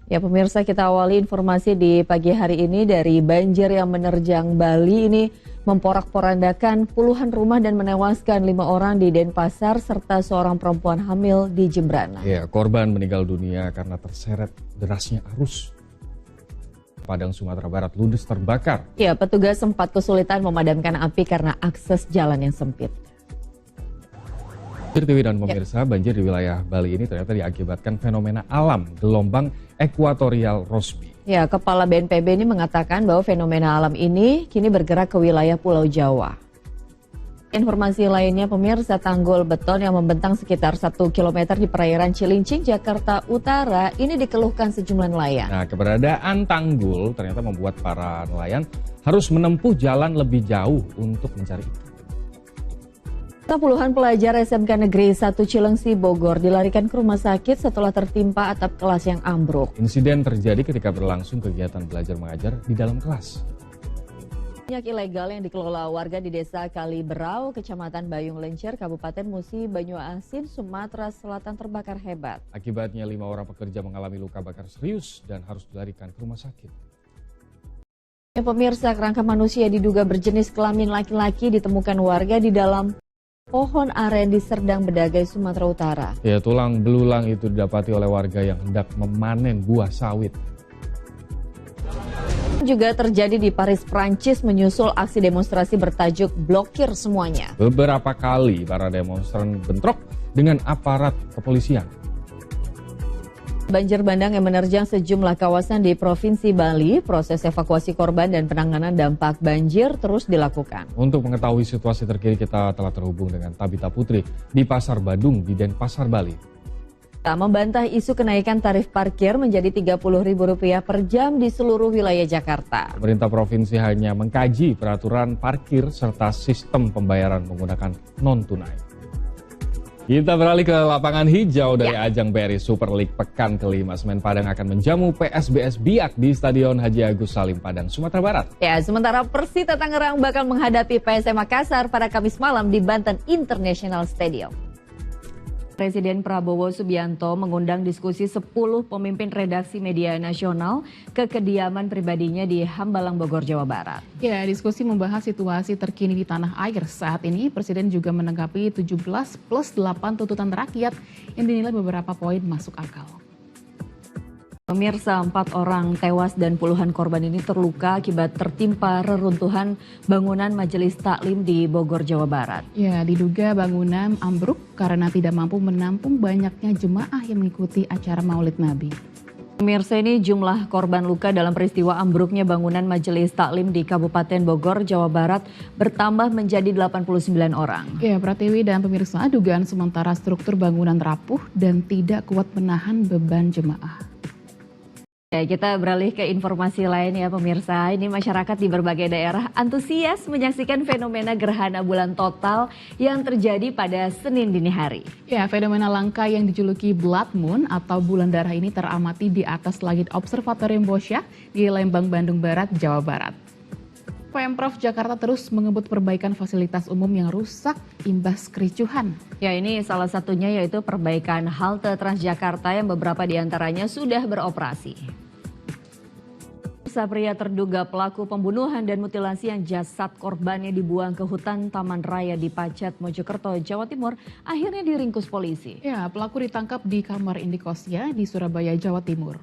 Ya pemirsa, kita awali informasi di pagi hari ini dari banjir yang menerjang Bali ini memporak-porandakan puluhan rumah dan menewaskan 5 orang di Denpasar serta seorang perempuan hamil di Jembrana. Ya, korban meninggal dunia karena terseret derasnya arus. Padang Sumatera Barat ludes terbakar. Ya, petugas sempat kesulitan memadamkan api karena akses jalan yang sempit. TV dan pemirsa, banjir di wilayah Bali ini ternyata diakibatkan fenomena alam gelombang ekuatorial Rossby. Ya, Kepala BNPB ini mengatakan bahwa fenomena alam ini kini bergerak ke wilayah Pulau Jawa. Informasi lainnya, pemirsa, tanggul beton yang membentang sekitar 1 km di perairan Cilincing, Jakarta Utara ini dikeluhkan sejumlah nelayan. Nah, keberadaan tanggul ternyata membuat para nelayan harus menempuh jalan lebih jauh untuk mencari ikan. Puluhan pelajar SMK Negeri 1 Cilengsi, Bogor dilarikan ke rumah sakit setelah tertimpa atap kelas yang ambruk. Insiden terjadi ketika berlangsung kegiatan belajar mengajar di dalam kelas. Minyak ilegal yang dikelola warga di Desa Kaliberau, Kecamatan Bayung Lencer, Kabupaten Musi, Banyuasin, Sumatera Selatan terbakar hebat. Akibatnya 5 orang pekerja mengalami luka bakar serius dan harus dilarikan ke rumah sakit. Ya, pemirsa, kerangka manusia diduga berjenis kelamin laki-laki ditemukan warga di dalam pohon aren di Serdang, Bedagai, Sumatera Utara. Ya, tulang belulang itu didapati oleh warga yang hendak memanen buah sawit. Juga terjadi di Paris, Prancis menyusul aksi demonstrasi bertajuk Blokir Semuanya. Beberapa kali para demonstran bentrok dengan aparat kepolisian. Banjir bandang yang menerjang sejumlah kawasan di Provinsi Bali, proses evakuasi korban dan penanganan dampak banjir terus dilakukan. Untuk mengetahui situasi terkini, kita telah terhubung dengan Tabita Putri di Pasar Badung di Denpasar, Bali. Tak membantah isu kenaikan tarif parkir menjadi Rp30.000 per jam di seluruh wilayah Jakarta. Pemerintah provinsi hanya mengkaji peraturan parkir serta sistem pembayaran menggunakan non-tunai. Kita beralih ke lapangan hijau dari ajang BRI Super League pekan kelima. Semen Padang akan menjamu PSBS Biak di Stadion Haji Agus Salim, Padang, Sumatera Barat. Ya, sementara Persita Tangerang bakal menghadapi PSM Makassar pada Kamis malam di Banten International Stadium. Presiden Prabowo Subianto mengundang diskusi 10 pemimpin redaksi media nasional ke kediaman pribadinya di Hambalang, Bogor, Jawa Barat. Ya, diskusi membahas situasi terkini di tanah air. Saat ini Presiden juga menanggapi 17+8 tuntutan rakyat yang dinilai beberapa poin masuk akal. Pemirsa, 4 orang tewas dan puluhan korban ini terluka akibat tertimpa reruntuhan bangunan Majelis Taklim di Bogor, Jawa Barat. Ya, diduga bangunan ambruk karena tidak mampu menampung banyaknya jemaah yang mengikuti acara Maulid Nabi. Pemirsa, ini jumlah korban luka dalam peristiwa ambruknya bangunan Majelis Taklim di Kabupaten Bogor, Jawa Barat bertambah menjadi 89 orang. Ya, Pratiwi dan pemirsa, dugaan sementara struktur bangunan rapuh dan tidak kuat menahan beban jemaah. Ya, kita beralih ke informasi lain ya pemirsa. Ini masyarakat di berbagai daerah antusias menyaksikan fenomena gerhana bulan total yang terjadi pada Senin dini hari. Ya, fenomena langka yang dijuluki Blood Moon atau bulan darah ini teramati di atas langit Observatorium Bosya di Lembang, Bandung Barat, Jawa Barat. Pemprov Jakarta terus mengebut perbaikan fasilitas umum yang rusak imbas kericuhan. Ya, ini salah satunya yaitu perbaikan halte Transjakarta yang beberapa diantaranya sudah beroperasi. Pria terduga pelaku pembunuhan dan mutilasi yang jasad korbannya dibuang ke hutan Taman Raya di Pacet, Mojokerto, Jawa Timur akhirnya diringkus polisi. Ya, pelaku ditangkap di kamar indikosnya di Surabaya, Jawa Timur.